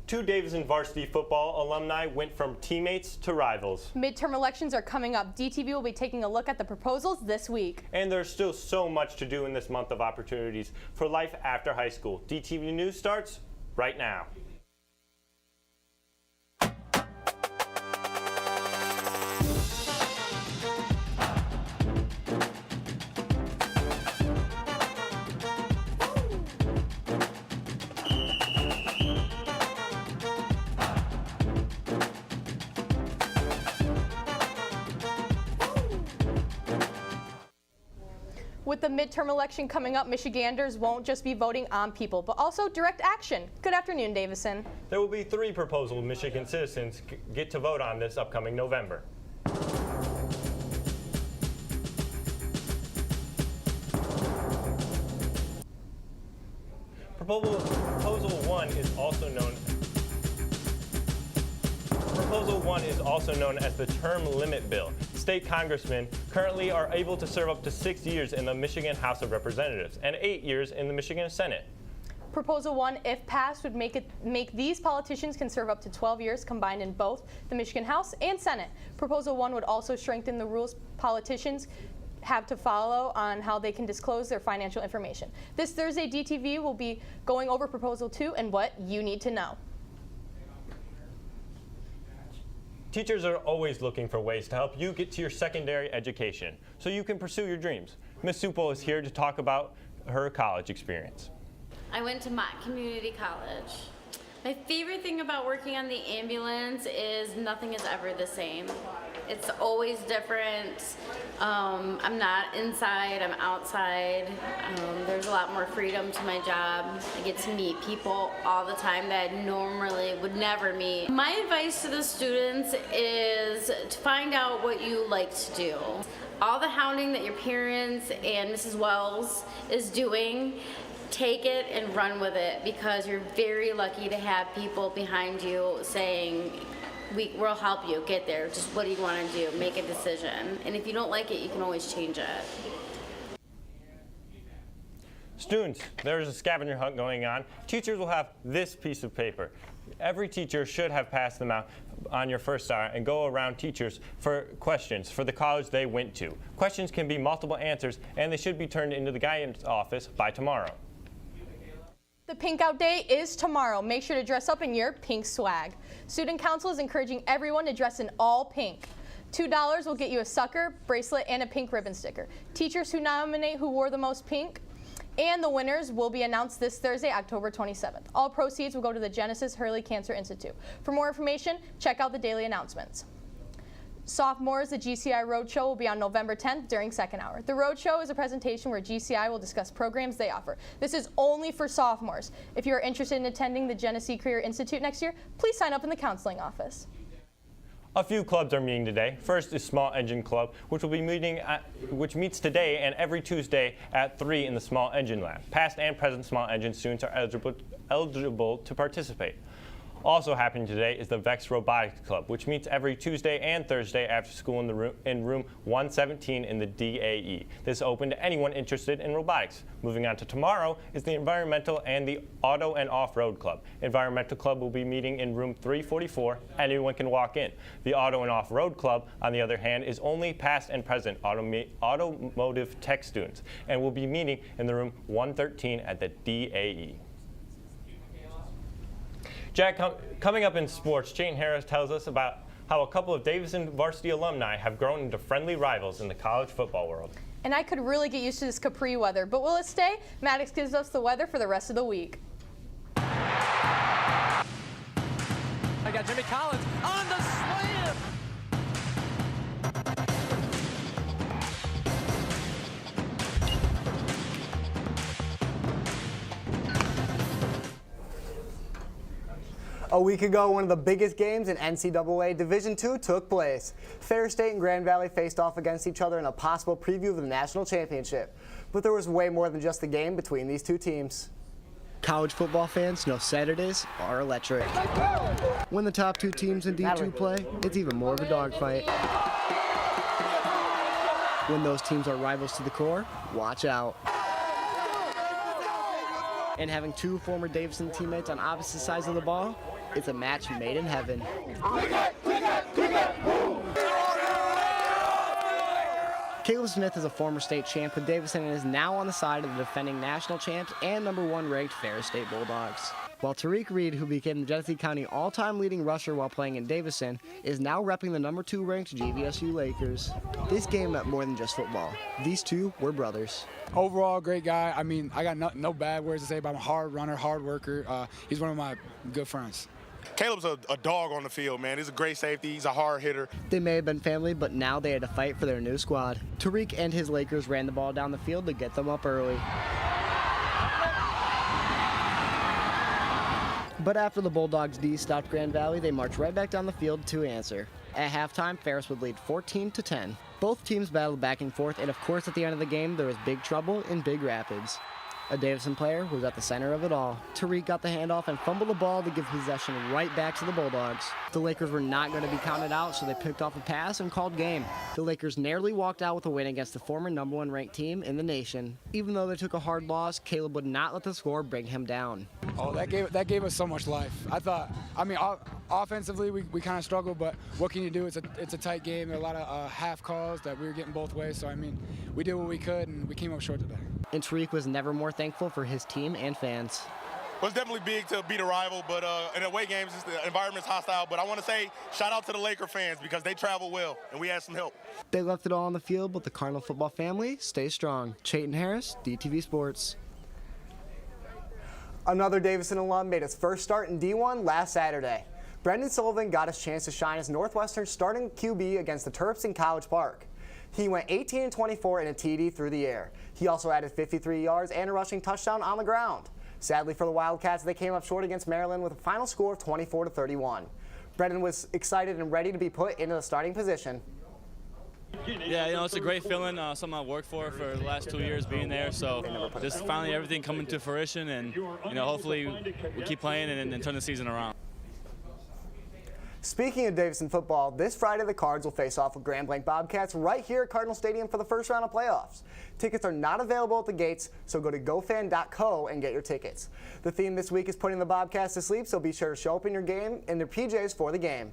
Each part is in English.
Two Davidson varsity football alumni went from teammates to rivals. Midterm elections are coming up. DTV will be taking a look at the proposals this week. And there's still so much to do in this month of opportunities for life after high school. DTV News starts right now. With the midterm election coming up, Michiganders won't just be voting on people, but also direct action. Good afternoon, Davison. There will be 3 proposals Michigan citizens get to vote on this upcoming November. Proposal 1 is also known as the term limit bill. State congressmen currently are able to serve up to 6 years in the Michigan House of Representatives and 8 years in the Michigan Senate. Proposal 1, if passed, would make these politicians can serve up to 12 years combined in both the Michigan House and Senate. Proposal 1 would also strengthen the rules politicians have to follow on how they can disclose their financial information. This Thursday, DTV will be going over Proposal 2 and what you need to know. Teachers are always looking for ways to help you get to your secondary education so you can pursue your dreams. Ms. Supel is here to talk about her college experience. I went to Mott Community College. My favorite thing about working on the ambulance is nothing is ever the same. It's always different. I'm not inside, I'm outside. There's a lot more freedom to my job. I get to meet people all the time that I normally would never meet. My advice to the students is to find out what you like to do. All the hounding that your parents and Mrs. Wells is doing, take it and run with it, because you're very lucky to have people behind you saying, we'll help you get there. Just what do you want to do? Make a decision. And if you don't like it, you can always change it. Students, there's a scavenger hunt going on. Teachers will have this piece of paper. Every teacher should have passed them out on your first hour and go around teachers for questions for the college they went to. Questions can be multiple answers, and they should be turned into the guidance office by tomorrow. The Pink Out Day is tomorrow. Make sure to dress up in your pink swag. Student Council is encouraging everyone to dress in all pink. $2 will get you a sucker, bracelet, and a pink ribbon sticker. Teachers who nominate who wore the most pink and the winners will be announced this Thursday, October 27th. All proceeds will go to the Genesis Hurley Cancer Institute. For more information, check out the daily announcements. Sophomores, the GCI Roadshow will be on November 10th during second hour. The Roadshow is a presentation where GCI will discuss programs they offer. This is only for sophomores. If you are interested in attending the Genesee Career Institute next year, please sign up in the counseling office. A few clubs are meeting today. First is Small Engine Club, which meets today and every Tuesday at 3 in the Small Engine Lab. Past and present Small Engine students are eligible to participate. Also happening today is the VEX Robotics Club, which meets every Tuesday and Thursday after school in room 117 in the DAE. This is open to anyone interested in robotics. Moving on to tomorrow is the Environmental and the Auto and Off-Road Club. Environmental Club will be meeting in room 344. Anyone can walk in. The Auto and Off-Road Club, on the other hand, is only past and present automotive tech students and will be meeting in the room 113 at the DAE. Jack, coming up in sports, Jane Harris tells us about how a couple of Davidson varsity alumni have grown into friendly rivals in the college football world. And I could really get used to this Capri weather, but will it stay? Maddox gives us the weather for the rest of the week. I got Jimmy Collins on the slam. A week ago, one of the biggest games in NCAA Division II took place. Ferris State and Grand Valley faced off against each other in a possible preview of the national championship. But there was way more than just the game between these two teams. College football fans know Saturdays are electric. When the top two teams in D2 play, it's even more of a dogfight. When those teams are rivals to the core, watch out. And having two former Davidson teammates on opposite sides of the ball, It's a match made in heaven. Caleb Smith is a former state champ with Davison and is now on the side of the defending national champs and #1 ranked Ferris State Bulldogs. While Tariq Reed, who became the Genesee County all-time leading rusher while playing in Davison, is now repping the #2 ranked GVSU Lakers. This game meant more than just football. These two were brothers. Overall, great guy. I mean, I got no bad words to say about him. Hard runner, hard worker. He's one of my good friends. Caleb's a dog on the field, man. He's a great safety. He's a hard hitter. They may have been family, but now they had to fight for their new squad. Tariq and his Lakers ran the ball down the field to get them up early. But after the Bulldogs D stopped Grand Valley, they marched right back down the field to answer. At halftime, Ferris would lead 14-10. Both teams battled back and forth, and of course at the end of the game, there was big trouble in Big Rapids. A Davison player was at the center of it all. Tariq got the handoff and fumbled the ball to give possession right back to the Bulldogs. The Lakers were not going to be counted out, so they picked off a pass and called game. The Lakers narrowly walked out with a win against the former #1 ranked team in the nation. Even though they took a hard loss, Caleb would not let the score bring him down. Oh, that gave us so much life. Offensively, we kind of struggled, but what can you do? It's a tight game. There are a lot of half calls that we were getting both ways, so we did what we could, and we came up short today. And Tariq was never more thankful for his team and fans. Well, it's definitely big to beat a rival, but in away games, the environment's hostile. But I want to say shout out to the Laker fans because they travel well, and we had some help. They left it all on the field, but the Cardinal football family stays strong. Chayton Harris, DTV Sports. Another Davison alum made his first start in D1 last Saturday. Brendan Sullivan got his chance to shine as Northwestern's starting QB against the Terps in College Park. He went 18-24 in a TD through the air. He also added 53 yards and a rushing touchdown on the ground. Sadly for the Wildcats, they came up short against Maryland with a final score of 24-31. Brendan was excited and ready to be put into the starting position. Yeah, it's a great feeling, something I worked for the last 2 years being there. So just finally everything coming to fruition, and hopefully we keep playing and turn the season around. Speaking of Davison football, this Friday the Cards will face off with Grand Blanc Bobcats right here at Cardinal Stadium for the first round of playoffs. Tickets are not available at the gates, so go to gofan.co and get your tickets. The theme this week is putting the Bobcats to sleep, so be sure to show up in your PJs for the game.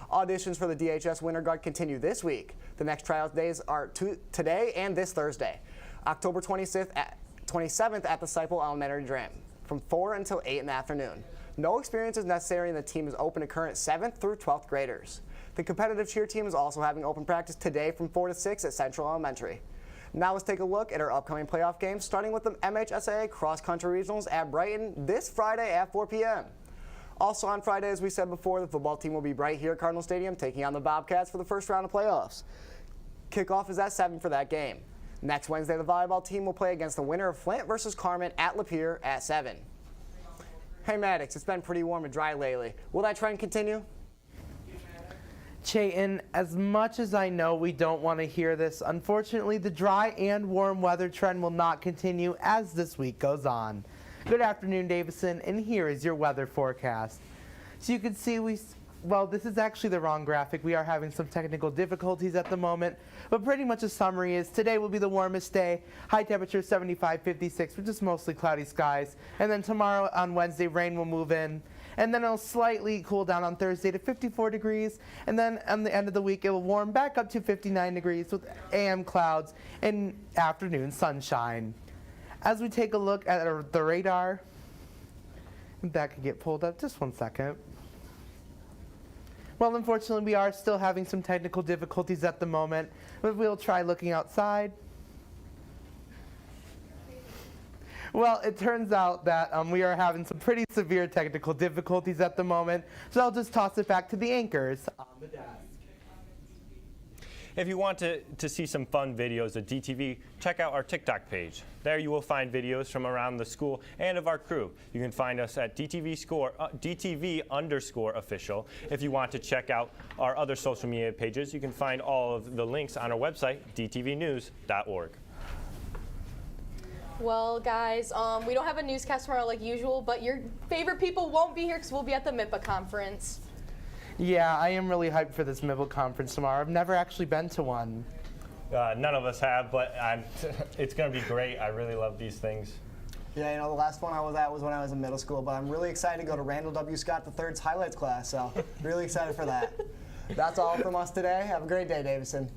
Auditions for the DHS Winter Guard continue this week. The next tryout days are today and this Thursday, October 27th at the Seiple Elementary Gym, from 4 until 8 in the afternoon. No experience is necessary, and the team is open to current 7th through 12th graders. The competitive cheer team is also having open practice today from 4 to 6 at Central Elementary. Now let's take a look at our upcoming playoff games, starting with the MHSAA Cross Country Regionals at Brighton this Friday at 4 p.m. Also on Friday, as we said before, the football team will be right here at Cardinal Stadium taking on the Bobcats for the first round of playoffs. Kickoff is at 7 for that game. Next Wednesday, the volleyball team will play against the winner of Flint versus Carmen at Lapeer at 7. Hey Maddox, it's been pretty warm and dry lately. Will that trend continue? Chayton, as much as I know we don't want to hear this, unfortunately the dry and warm weather trend will not continue as this week goes on. Good afternoon, Davison, and here is your weather forecast. So you can see this is actually the wrong graphic. We are having some technical difficulties at the moment, but pretty much a summary is today will be the warmest day, high temperature 75-56 with just mostly cloudy skies, and then tomorrow on Wednesday rain will move in, and then it'll slightly cool down on Thursday to 54 degrees, and then on the end of the week it will warm back up to 59 degrees with AM clouds and afternoon sunshine. As we take a look at the radar, that could get pulled up, just one second. Well, unfortunately, we are still having some technical difficulties at the moment, but we'll try looking outside. Well, it turns out that we are having some pretty severe technical difficulties at the moment, so I'll just toss it back to the anchors on the desk. If you want to see some fun videos of DTV, check out our TikTok page. There you will find videos from around the school and of our crew. You can find us at DTV_official. If you want to check out our other social media pages, you can find all of the links on our website, dtvnews.org. Well, guys, we don't have a newscast tomorrow like usual, but your favorite people won't be here because we'll be at the MIPA conference. Yeah, I am really hyped for this MIPA conference tomorrow. I've never actually been to one. None of us have, but it's going to be great. I really love these things. Yeah, you know, the last one I was at was when I was in middle school, but I'm really excited to go to Randall W. Scott III's highlights class, so really excited for that. That's all from us today. Have a great day, Davison.